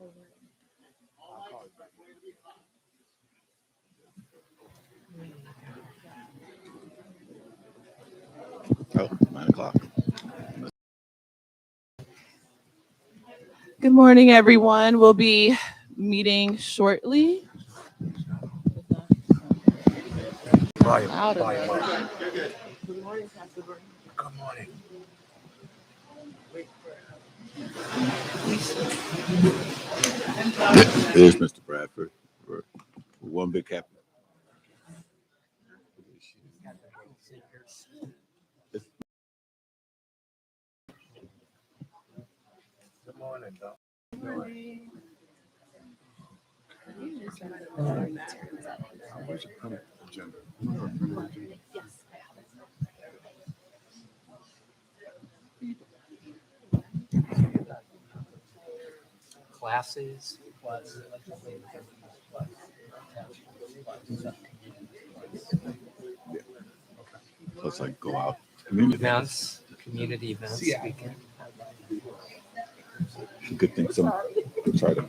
Oh, 9 o'clock. Good morning, everyone. We'll be meeting shortly. Volume, Loud volume enough. up. Good morning, Pastor Burton. Good morning. There's Mr. Bradford. For one big cap. Good morning, Doc. Where's your printed agenda? Classes. So it's like go out. Events, community events. Yeah. Weekend. Good thing some try to.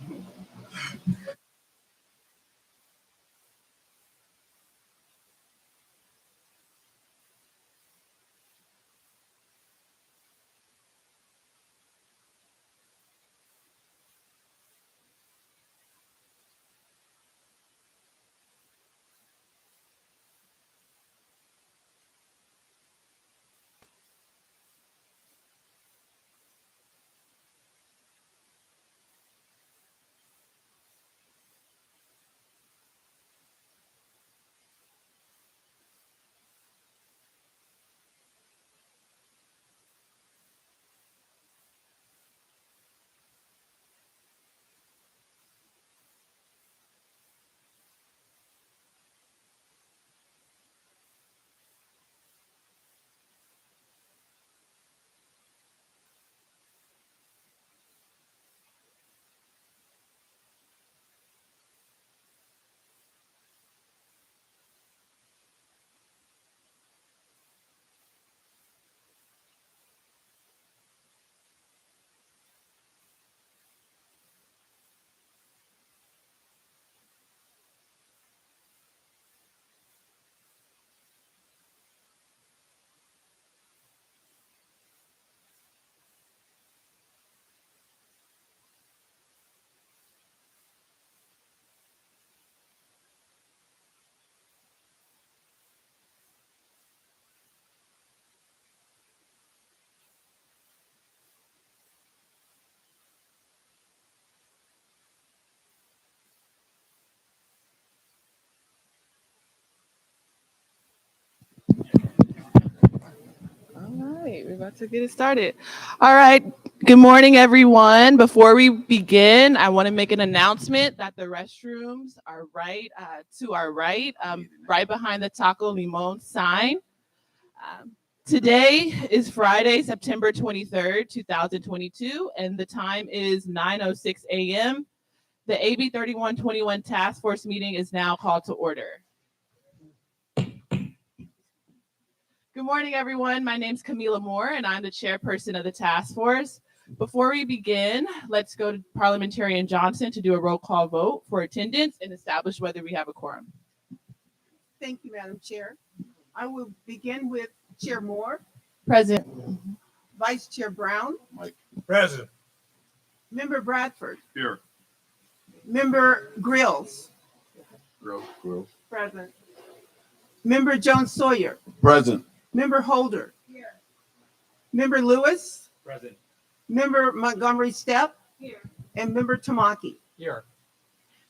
All right, we're about to get it started. All right, good morning, everyone. Before we begin, I want to make an announcement that the restrooms are right to our right, right behind the Taco Limon sign. Today is Friday, September 23rd, 2022, and the time is 9:06 a.m. The AB 3121 Task Force meeting is now called to order. Good morning, everyone. My name is Camila Moore, and I'm the chairperson of the task force. Before we begin, let's go to Parliamentarian Johnson to do a roll call vote for attendance and establish whether we have a quorum. Thank you, Madam Chair. I will begin with Chair Moore, Present. Vice Chair Brown, Present. Member Bradford, Here. Member Grills, Grill. present. Member Jones Sawyer, Present. Member Holder, Member Lewis, Present. Member Montgomery Stepp, and Member Tamaki. Here.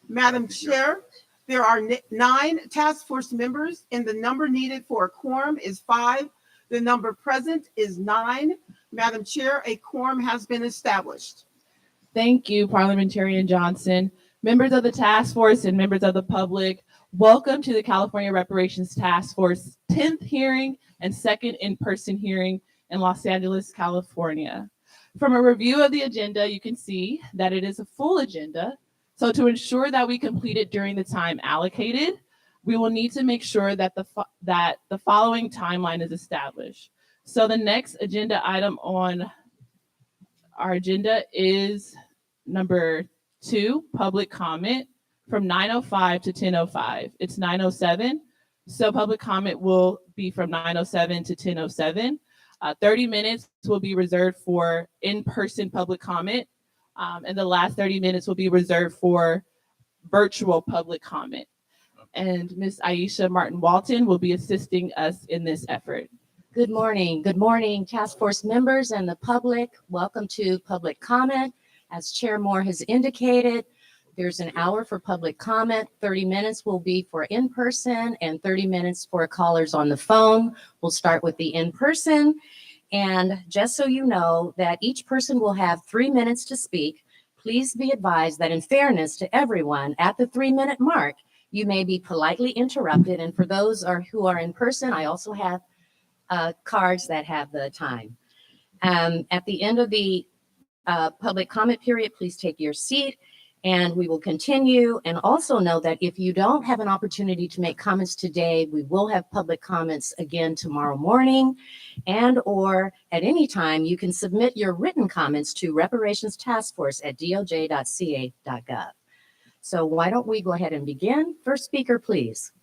Madam Chair, there are 9 task force members, and the number needed for a quorum is 5. The number present is 9. Madam Chair, a quorum has been established. Thank you, Parliamentarian Johnson. Members of the task force and members of the public, welcome to the California Reparations Task Force 10th hearing and second in-person hearing in Los Angeles, California. From a review of the agenda, you can see that it is a full agenda. So to ensure that we complete it during the time allocated, we will need to make sure that the following timeline is established. So the next agenda item on our agenda is number 2, public comment from 9:05 to 10:05. It's 9:07, so public comment will be from 9:07 to 10:07. 30 minutes will be reserved for in-person public comment, and the last 30 minutes will be reserved for virtual public comment. And Ms. Aisha Martin Walton will be assisting us in this effort. Good morning. Good morning, task force members and the public. Welcome to public comment. As Chair Moore has indicated, there's an hour for public comment. 30 minutes will be for in-person and 30 minutes for callers on the phone. We'll start with the in-person. And just so you know that each person will have 3 minutes to speak, please be advised that in fairness to everyone, at the 3-minute mark, you may be politely interrupted. And for those who are in person, I also have cards that have the time. At the end of the public comment period, please take your seat and we will continue. And also know that if you don't have an opportunity to make comments today, we will have public comments again tomorrow morning, and or at any time you can submit your written comments to reparationstaskforce@doj.ca.gov. So why don't we go ahead and begin? First speaker, please.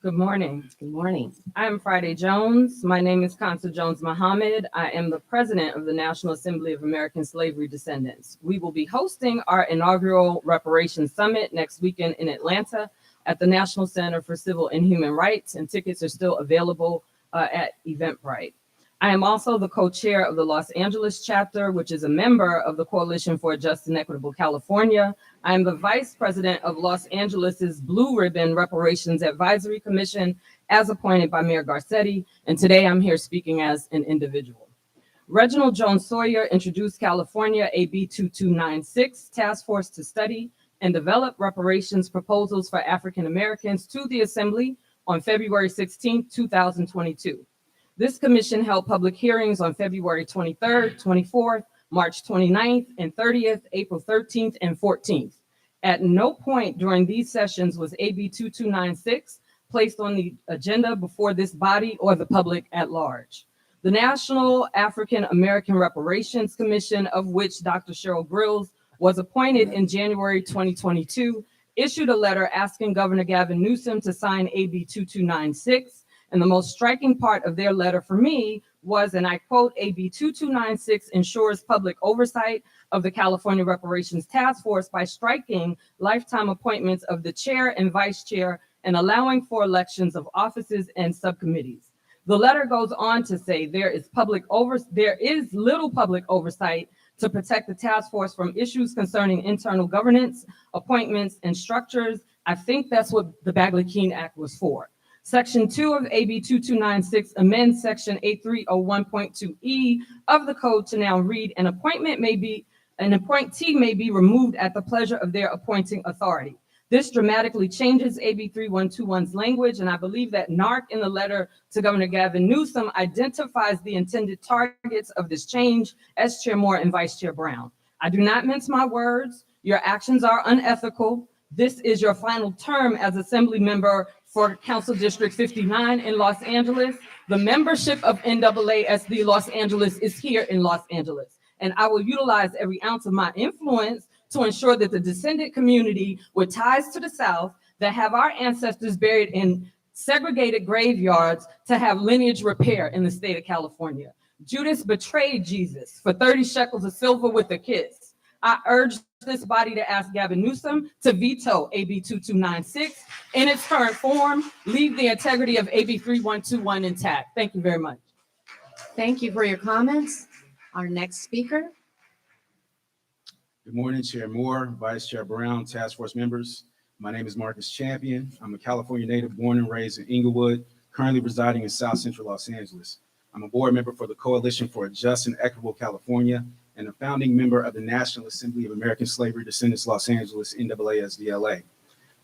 Good morning. Good morning. I am Friday Jones. My name is Consul Jones Muhammad. I am the president of the National Assembly of American Slavery Descendants. We will be hosting our inaugural Reparations Summit next weekend in Atlanta at the National Center for Civil and Human Rights, and tickets are still available at Eventbrite. I am also the co-chair of the Los Angeles chapter, which is a member of the Coalition for a Just and Equitable California. I am the vice president of Los Angeles's Blue Ribbon Reparations Advisory Commission as appointed by Mayor Garcetti, and today I'm here speaking as an individual. Reginald Jones Sawyer introduced California AB 2296 Task Force to study and develop reparations proposals for African Americans to the Assembly on February 16, 2022. This commission held public hearings on February 23rd, 24th, March 29th, and 30th, April 13th, and 14th. At no point during these sessions was AB 2296 placed on the agenda before this body or the public at large. The National African American Reparations Commission, of which Dr. Cheryl Grills was appointed in January 2022, issued a letter asking Governor Gavin Newsom to sign AB 2296. And the most striking part of their letter for me was, and I quote, AB 2296 ensures public oversight of the California Reparations Task Force by striking lifetime appointments of the chair and vice chair and allowing for elections of offices and subcommittees. The letter goes on to say there is little public oversight to protect the task force from issues concerning internal governance, appointments, and structures. I think that's what the Bagley-Keene Act was for. Section 2 of AB 2296 amends Section 8301.2E of the code to now read, an appointee may be removed at the pleasure of their appointing authority. This dramatically changes AB 3121's language, and I believe that NARC in the letter to Governor Gavin Newsom identifies the intended targets of this change as Chair Moore and Vice Chair Brown. I do not mince my words. Your actions are unethical. This is your final term as Assembly member for Council District 59 in Los Angeles. The membership of NAASD Los Angeles is here in Los Angeles. And I will utilize every ounce of my influence to ensure that the descendant community with ties to the South that have our ancestors buried in segregated graveyards to have lineage repair in the state of California. Judas betrayed Jesus for 30 shekels of silver with a kiss. I urge this body to ask Gavin Newsom to veto AB 2296 in its current form, leave the integrity of AB 3121 intact. Thank you very much. Thank you for your comments. Our next speaker. Good morning, Chair Moore, Vice Chair Brown, Task Force members. My name is Marcus Champion. I'm a California native born and raised in Inglewood, currently residing in South Central Los Angeles. I'm a board member for the Coalition for a Just and Equitable California and a founding member of the National Assembly of American Slavery Descendants Los Angeles, NAASDLA.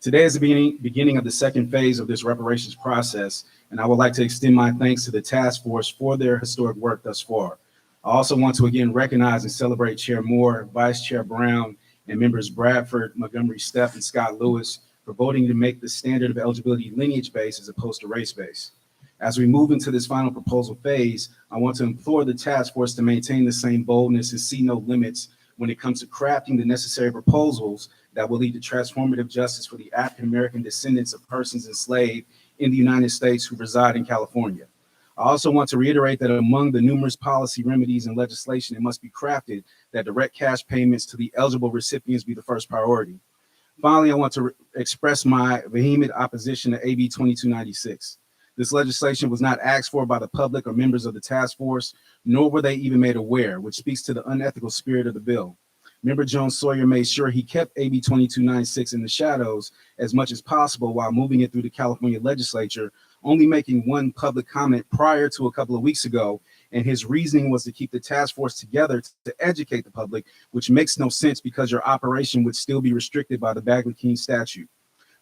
Today is the beginning of the second phase of this reparations process, and I would like to extend my thanks to the task force for their historic work thus far. I also want to again recognize and celebrate Chair Moore, Vice Chair Brown, and members Bradford, Montgomery Stepp, and Scott Lewis for voting to make the standard of eligibility lineage-based as opposed to race-based. As we move into this final proposal phase, I want to implore the task force to maintain the same boldness and see no limits when it comes to crafting the necessary proposals that will lead to transformative justice for the African American descendants of persons enslaved in the United States who reside in California. I also want to reiterate that among the numerous policy remedies and legislation that must be crafted, that direct cash payments to the eligible recipients be the first priority. Finally, I want to express my vehement opposition to AB 2296. This legislation was not asked for by the public or members of the task force, nor were they even made aware, which speaks to the unethical spirit of the bill. Member Jones Sawyer made sure he kept AB 2296 in the shadows as much as possible while moving it through the California legislature, only making one public comment prior to a couple of weeks ago, and his reasoning was to keep the task force together to educate the public, which makes no sense because your operation would still be restricted by the Bagley-Keene statute.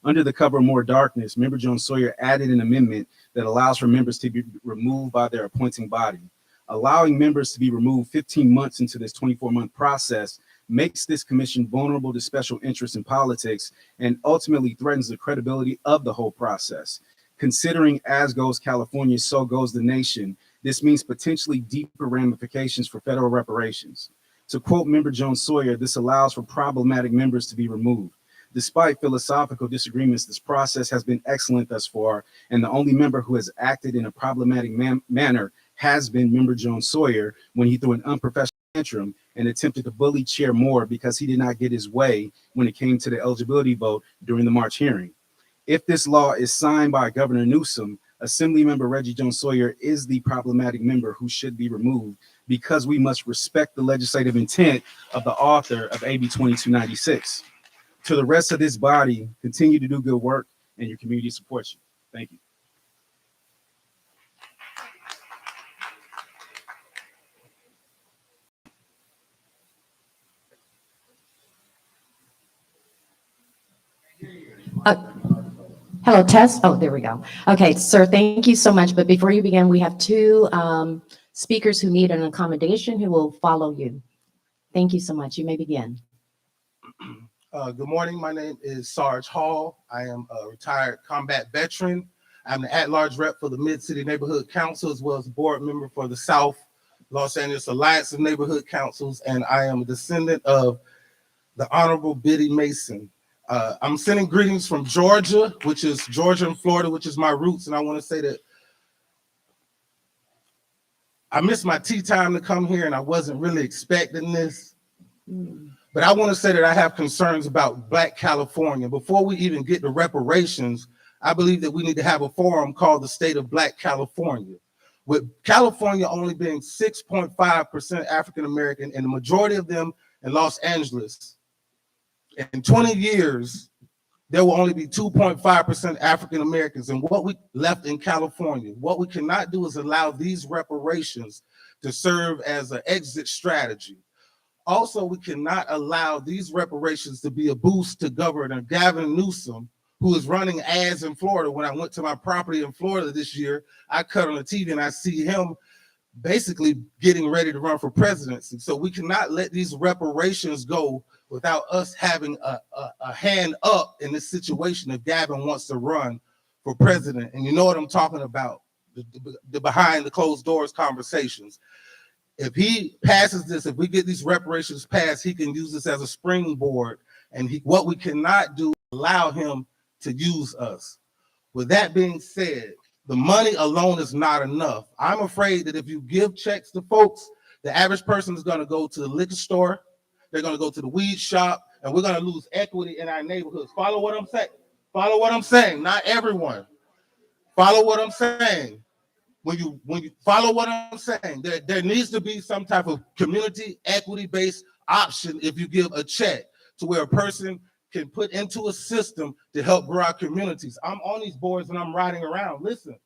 Under the cover of more darkness, Member Jones Sawyer added an amendment that allows for members to be removed by their appointing body. Allowing members to be removed 15 months into this 24-month process makes this commission vulnerable to special interests in politics and ultimately threatens the credibility of the whole process. Considering as goes California, so goes the nation, this means potentially deeper ramifications for federal reparations. To quote Member Jones Sawyer, this allows for problematic members to be removed. Despite philosophical disagreements, this process has been excellent thus far, and the only member who has acted in a problematic manner has been Member Jones Sawyer when he threw an unprofessional tantrum and attempted to bully Chair Moore because he did not get his way when it came to the eligibility vote during the March hearing. If this law is signed by Governor Newsom, Assemblymember Reggie Jones Sawyer is the problematic member who should be removed because we must respect the legislative intent of the author of AB 2296. To the rest of this body, continue to do good work and your community supports you. Thank you. Hello, Tess. Oh, there we go. Okay, sir, thank you so much. But before you begin, we have two speakers who need an accommodation who will follow you. Thank you so much. You may begin. Good morning. My name is Sarge Hall. I am a retired combat veteran. I'm the at-large rep for the Mid-City Neighborhood Council, as well as board member for the South Los Angeles Alliance of Neighborhood Councils, and I am a descendant of the Honorable Biddy Mason. I'm sending greetings from Georgia, which is Georgia and Florida, which is my roots, and I want to say that I missed my tea time to come here, and I wasn't really expecting this. But I want to say that I have concerns about Black California. Before we even get to reparations, I believe that we need to have a forum called the State of Black California. With California only being 6.5% African American and the majority of them in Los Angeles, in 20 years, there will only be 2.5% African Americans. And what we left in California, what we cannot do is allow these reparations to serve as an exit strategy. Also, we cannot allow these reparations to be a boost to Governor Gavin Newsom, who is running ads in Florida. When I went to my property in Florida this year, I cut on the TV and I see him basically getting ready to run for presidency. So we cannot let these reparations go without us having a hand up in this situation if Gavin wants to run for president. And you know what I'm talking about, the behind the closed doors conversations. If he passes this, if we get these reparations passed, he can use this as a springboard. And what we cannot do is allow him to use us. With that being said, the money alone is not enough. I'm afraid that if you give checks to folks, the average person is going to go to the liquor store, they're going to go to the weed shop, and we're going to lose equity in our neighborhoods. Follow what I'm saying? Follow what I'm saying. Not everyone. Follow what I'm saying. When you follow what I'm saying, there needs to be some type of community equity-based option if you give a check to where a person can put into a system to help grow our communities. I'm on these boards and I'm riding around. Listen,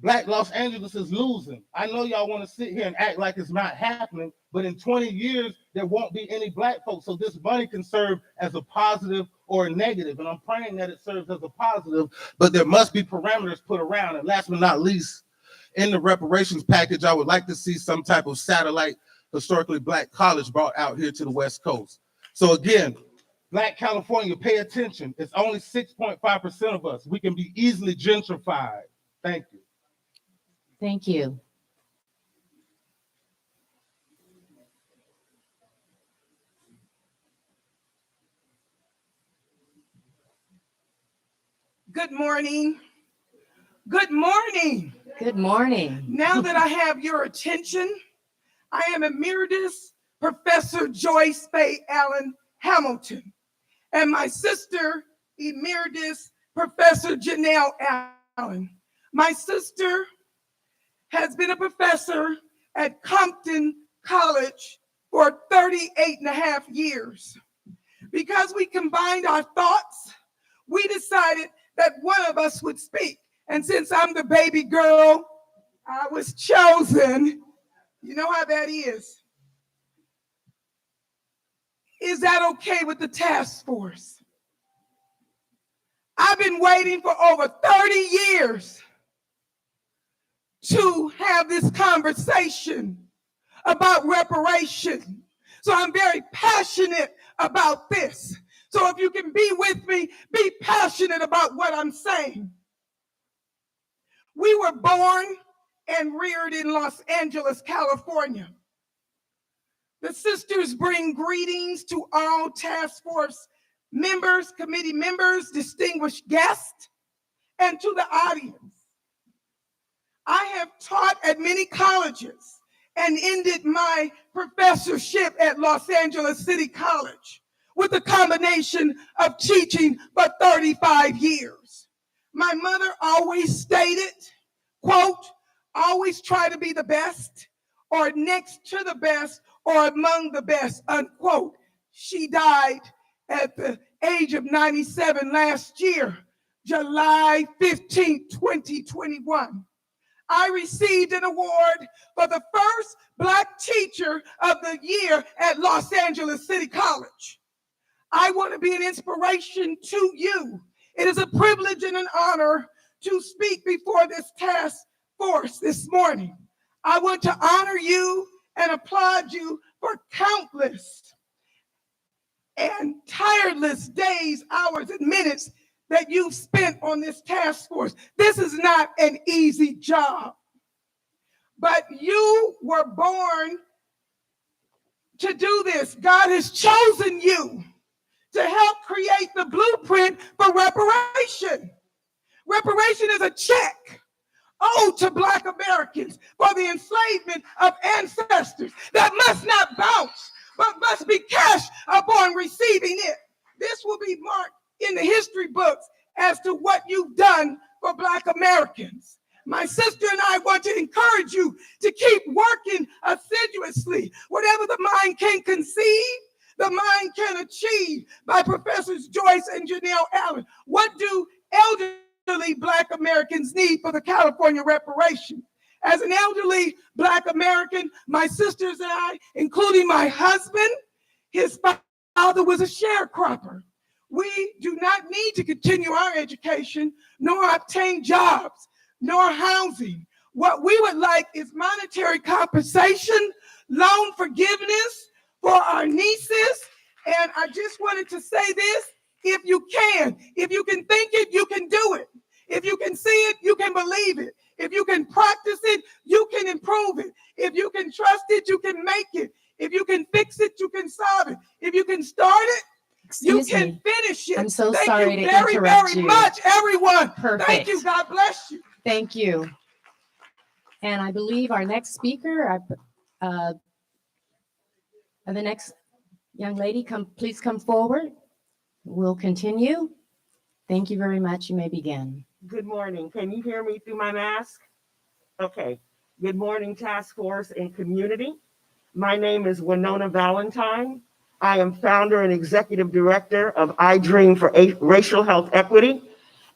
Black Los Angeles is losing. I know y'all want to sit here and act like it's not happening, but in 20 years, there won't be any Black folks. So this money can serve as a positive or a negative. And I'm praying that it serves as a positive, but there must be parameters put around. And last but not least, in the reparations package, I would like to see some type of satellite historically Black college brought out here to the West Coast. So again, Black California, pay attention. It's only 6.5% of us. We can be easily gentrified. Thank you. Thank you. Good morning. Good morning. Good morning. Now that I have your attention, I am Emeritus Professor Joyce Faye Allen Hamilton, and my sister, Emeritus Professor Janelle Allen. My sister has been a professor at Compton College for 38 and a half years. Because we combined our thoughts, we decided that one of us would speak. And since I'm the baby girl, I was chosen. You know how that is. Is that okay with the task force? I've been waiting for over 30 years to have this conversation about reparation. So I'm very passionate about this. So if you can be with me, be passionate about what I'm saying. We were born and reared in Los Angeles, California. The sisters bring greetings to all task force members, committee members, distinguished guests, and to the audience. I have taught at many colleges and ended my professorship at Los Angeles City College with a combination of teaching for 35 years. My mother always stated, quote, always try to be the best or next to the best or among the best, unquote. She died at the age of 97 last year, July 15, 2021. I received an award for the first Black Teacher of the Year at Los Angeles City College. I want to be an inspiration to you. It is a privilege and an honor to speak before this task force this morning. I want to honor you and applaud you for countless and tireless days, hours, and minutes that you've spent on this task force. This is not an easy job, but you were born to do this. God has chosen you to help create the blueprint for reparation. Reparation is a check owed to Black Americans for the enslavement of ancestors that must not bounce, but must be cashed upon receiving it. This will be marked in the history books as to what you've done for Black Americans. My sister and I want to encourage you to keep working assiduously. Whatever the mind can conceive, the mind can achieve, by Professors Joyce and Janelle Allen. What do elderly Black Americans need for the California reparation? As an elderly Black American, my sisters and I, including my husband, his father was a sharecropper. We do not need to continue our education, nor obtain jobs, nor housing. What we would like is monetary compensation, loan forgiveness for our nieces. And I just wanted to say this, if you can think it, you can do it. If you can see it, you can believe it. If you can practice it, you can improve it. If you can trust it, you can make it. If you can fix it, you can solve it. If you can start it, you can finish it. I'm so Thank sorry you to very, interrupt very you. much, everyone. Perfect. Thank you. God bless you. Thank you. And I believe our next speaker, the next young lady, please come forward. We'll continue. Thank you very much. You may begin. Good morning. Can you hear me through my mask? Okay. Good morning, task force and community. My name is Winona Valentine. I am founder and executive director of I Dream for Racial Health Equity.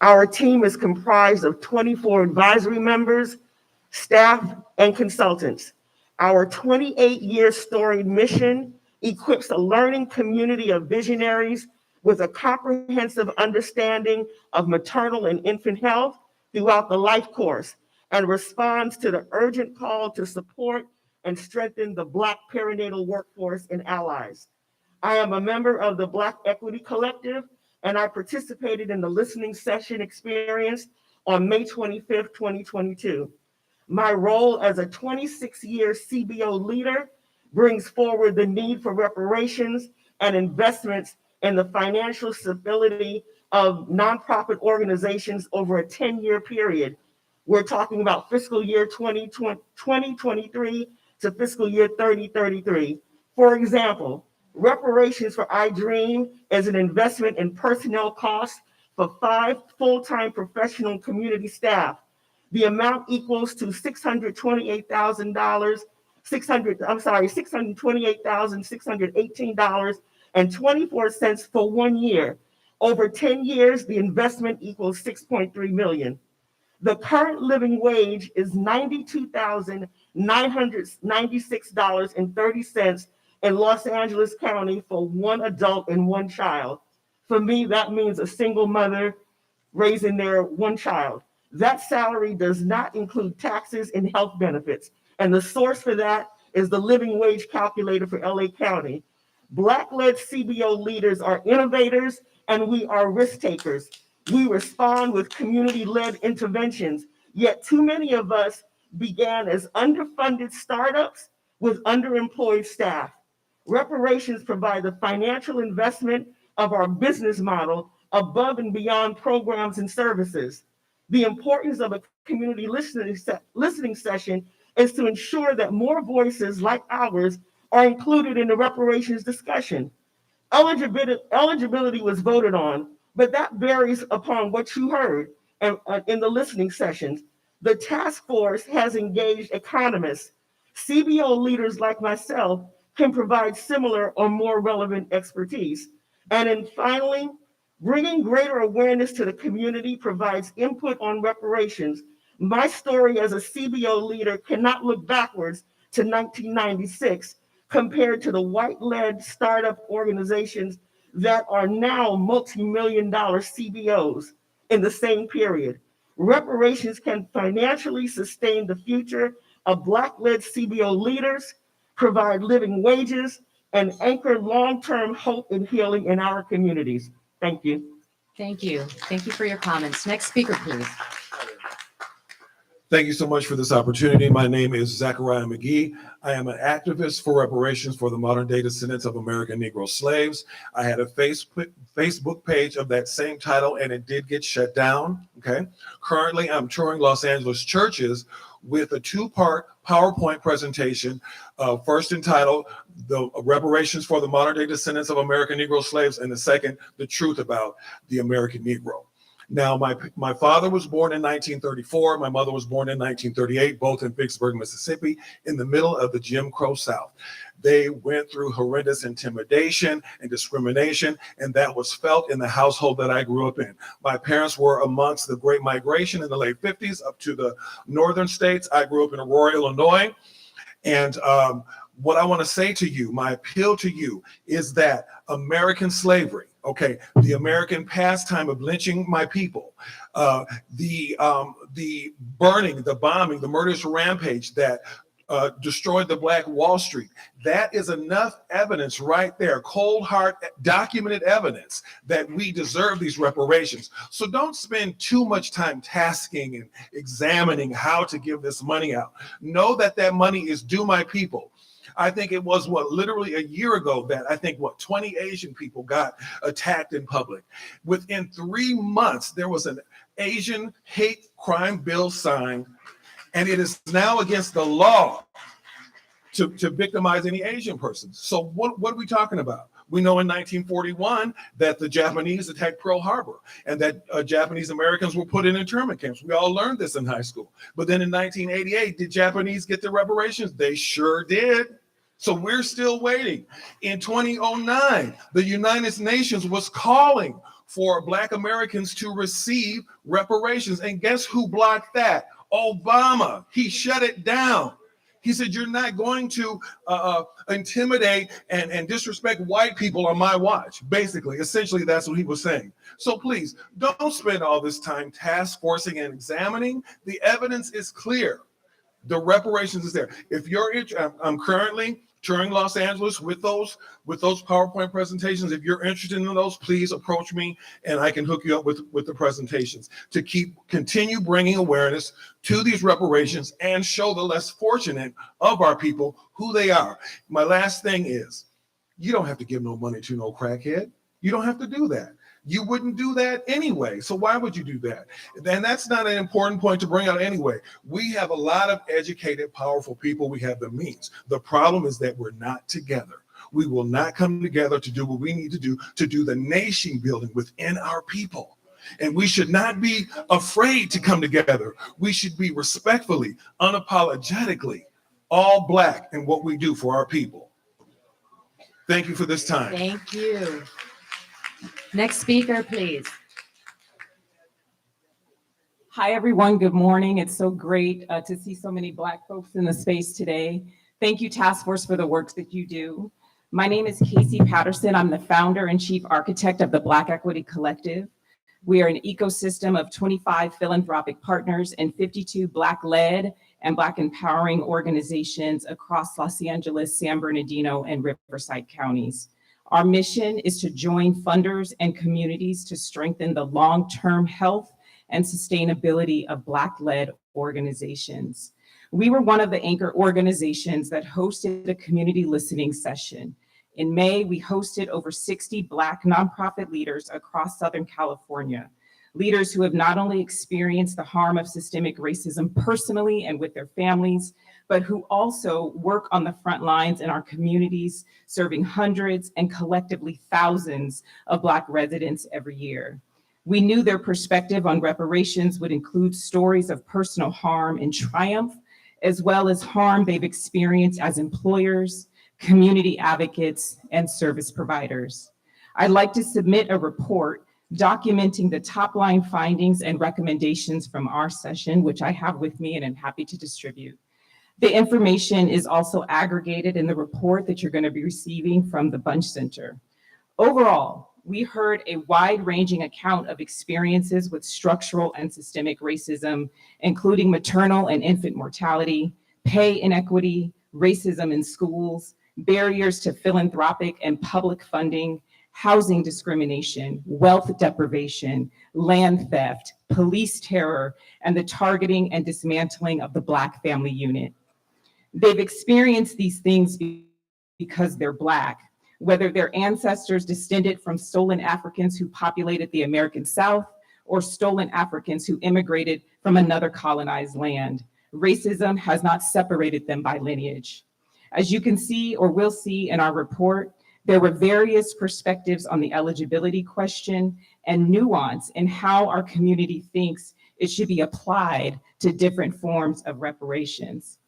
Our team is comprised of 24 advisory members, staff, and consultants. Our 28-year storied mission equips a learning community of visionaries with a comprehensive understanding of maternal and infant health throughout the life course, and responds to the urgent call to support and strengthen the Black perinatal workforce and allies. I am a member of the Black Equity Collective, and I participated in the listening session experience on May 25th, 2022. My role as a 26-year CBO leader brings forward the need for reparations and investments in the financial stability of nonprofit organizations over a 10-year period. We're talking about fiscal year 2023 to fiscal year 2033. For example, reparations for iDream is an investment in personnel costs for 5 full-time professional community staff. The amount equals to $628,618.24 for 1 year. Over 10 years, the investment equals $6.3 million. The current living wage is $92,996.30 in Los Angeles County for 1 adult and 1 child. For me, that means a single mother raising their 1 child. That salary does not include taxes and health benefits. And the source for that is the living wage calculator for LA County. Black-led CBO leaders are innovators and we are risk takers. We respond with community-led interventions, yet too many of us began as underfunded startups with underemployed staff. Reparations provide the financial investment of our business model above and beyond programs and services. The importance of a community listening session is to ensure that more voices like ours are included in the reparations discussion. Eligibility was voted on, but that varies upon what you heard in the listening sessions. The task force has engaged economists. CBO leaders like myself can provide similar or more relevant expertise. And then finally, bringing greater awareness to the community provides input on reparations. My story as a CBO leader cannot look backwards to 1996 compared to the white-led startup organizations that are now multi-million-dollar CBOs in the same period. Reparations can financially sustain the future of Black-led CBO leaders, provide living wages, and anchor long-term hope and healing in our communities. Thank you. Thank you. Thank you for your comments. Next speaker, please. Thank you so much for this opportunity. My name is Zachariah McGee. I am an activist for reparations for the modern day descendants of American Negro slaves. I had a Facebook page of that same title and it did get shut down, okay? Currently, I'm touring Los Angeles churches with a 2-part PowerPoint presentation, first entitled The Reparations for the Modern Day Descendants of American Negro Slaves, and the second, The Truth About the American Negro. Now, my father was born in 1934. My mother was born in 1938, both in Vicksburg, Mississippi, in the middle of the Jim Crow South. They went through horrendous intimidation and discrimination, and that was felt in the household that I grew up in. My parents were amongst the Great Migration in the late 50s up to the northern states. I grew up in Aurora, Illinois. And what I want to say to you, my appeal to you, is that American slavery, okay, the American pastime of lynching my people, the burning, the bombing, the murderous rampage that destroyed the Black Wall Street. That is enough evidence right there, cold hard documented evidence that we deserve these reparations. So don't spend too much time tasking and examining how to give this money out. Know that that money is due my people. I think it was literally a year ago that 20 Asian people got attacked in public. Within 3 months, there was an Asian hate crime bill signed, and it is now against the law to victimize any Asian persons. So what are we talking about? We know in 1941 that the Japanese attacked Pearl Harbor and that Japanese Americans were put in internment camps. We all learned this in high school. But then in 1988, did Japanese get the reparations? They sure did. So we're still waiting. In 2009, the United Nations was calling for Black Americans to receive reparations. And guess who blocked that? Obama. He shut it down. He said, you're not going to intimidate and disrespect white people on my watch. Basically, essentially, that's what he was saying. So please, don't spend all this time task forcing and examining. The evidence is clear. The reparations is there. If you're interested, I'm currently touring Los Angeles with those PowerPoint presentations. If you're interested in those, please approach me and I can hook you up with the presentations to continue bringing awareness to these reparations and show the less fortunate of our people who they are. My last thing is, you don't have to give no money to no crackhead. You don't have to do that. You wouldn't do that anyway. So why would you do that? And that's not an important point to bring out anyway. We have a lot of educated, powerful people. We have the means. The problem is that we're not together. We will not come together to do what we need to do the nation building within our people. And we should not be afraid to come together. We should be respectfully, unapologetically, all Black in what we do for our people. Thank you for this time. Thank you. Next speaker, please. Hi, everyone. Good morning. It's so great to see so many Black folks in the space today. Thank you, Task Force, for the work that you do. My name is Casey Patterson. I'm the founder and chief architect of the Black Equity Collective. We are an ecosystem of 25 philanthropic partners and 52 Black-led and Black empowering organizations across Los Angeles, San Bernardino, and Riverside counties. Our mission is to join funders and communities to strengthen the long-term health and sustainability of Black-led organizations. We were one of the anchor organizations that hosted a community listening session. In May, we hosted over 60 Black nonprofit leaders across Southern California, leaders who have not only experienced the harm of systemic racism personally and with their families, but who also work on the front lines in our communities, serving hundreds and collectively thousands of Black residents every year. We knew their perspective on reparations would include stories of personal harm and triumph, as well as harm they've experienced as employers, community advocates, and service providers. I'd like to submit a report documenting the top line findings and recommendations from our session, which I have with me and I'm happy to distribute. The information is also aggregated in the report that you're going to be receiving from the Bunch Center. Overall, we heard a wide-ranging account of experiences with structural and systemic racism, including maternal and infant mortality, pay inequity, racism in schools, barriers to philanthropic and public funding, housing discrimination, wealth deprivation, land theft, police terror, and the targeting and dismantling of the Black family unit. They've experienced these things because they're Black, whether their ancestors descended from stolen Africans who populated the American South or stolen Africans who immigrated from another colonized land. Racism has not separated them by lineage. As you can see or will see in our report, there were various perspectives on the eligibility question and nuance in how our community thinks it should be applied to different forms of reparations.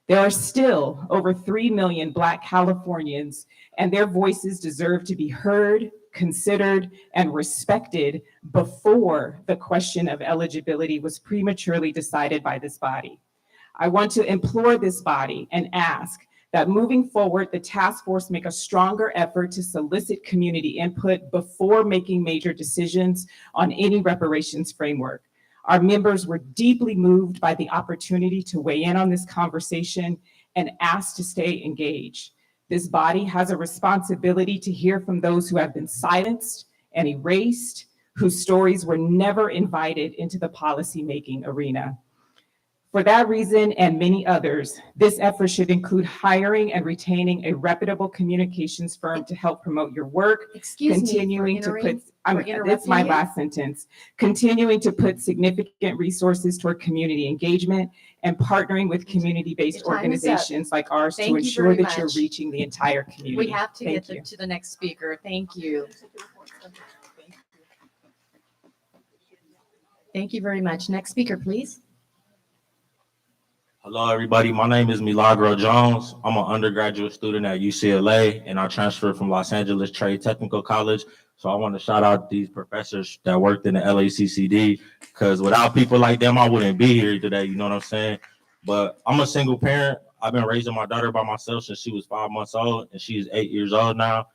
There are still over 3 million Black Californians, and their voices deserve to be heard, considered, and respected before the question of eligibility was prematurely decided by this body. I want to implore this body and ask that moving forward, the task force make a stronger effort to solicit community input before making major decisions on any reparations framework. Our members were deeply moved by the opportunity to weigh in on this conversation and asked to stay engaged. This body has a responsibility to hear from those who have been silenced and erased, whose stories were never invited into the policymaking arena. For that reason and many others, this effort should include hiring and retaining a reputable communications firm to help promote your work, continuing to put, it's my last sentence, continuing to put significant resources toward community engagement and partnering with community-based organizations like ours to ensure that you're reaching the entire community. We have to get to the next speaker. Thank you. Thank you very much. Next speaker, please. Hello, everybody. My name is Milagro Jones. I'm an undergraduate student at UCLA, and I transferred from Los Angeles Trade Technical College. So I want to shout out these professors that worked in the LACCD, because without people like them, I wouldn't be here today. You know what I'm saying? But I'm a single parent. I've been raising my daughter by myself since she was 5 months old, and she is 8 years old now.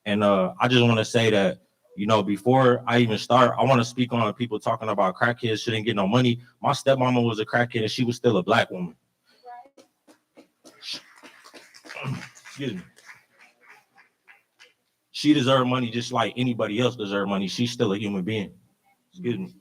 And I just want to say that, you know, before I even start, I want to speak on people talking about crackheads shouldn't get no money. My stepmama was a crackhead, and she was still a Black woman. Excuse me. She deserved money just like anybody else deserved money. She's still a human being. Excuse me.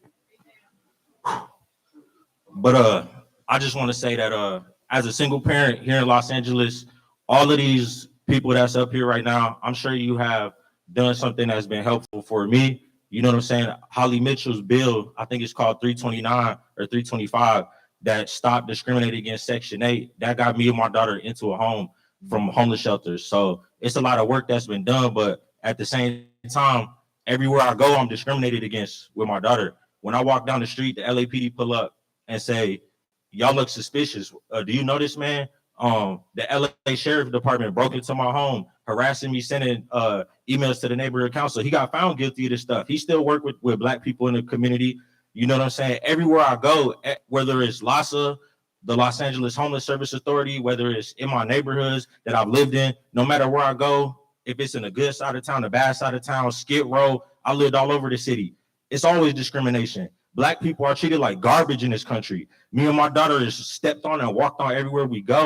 But I just want to say that as a single parent here in Los Angeles, all of these people that's up here right now, I'm sure you have done something that's been helpful for me. You know what I'm saying? Holly Mitchell's bill, I think it's called 329 or 325, that stopped discriminating against Section 8. That got me and my daughter into a home from homeless shelters. So it's a lot of work that's been done, but at the same time, everywhere I go, I'm discriminated against with my daughter. When I walk down the street, the LAPD pull up and say, y'all look suspicious. Do you know this man? The LA Sheriff Department broke into my home, harassing me, sending emails to the neighborhood council. He got found guilty of this stuff. He still work with Black people in the community. You know what I'm saying? Everywhere I go, whether it's LAHSA, the Los Angeles Homeless Service Authority, whether it's in my neighborhoods that I've lived in, no matter where I go, if it's in the good side of town, the bad side of town, Skid Row, I lived all over the city. It's always discrimination. Black people are treated like garbage in this country. Me and my daughter is stepped on and walked on everywhere we go.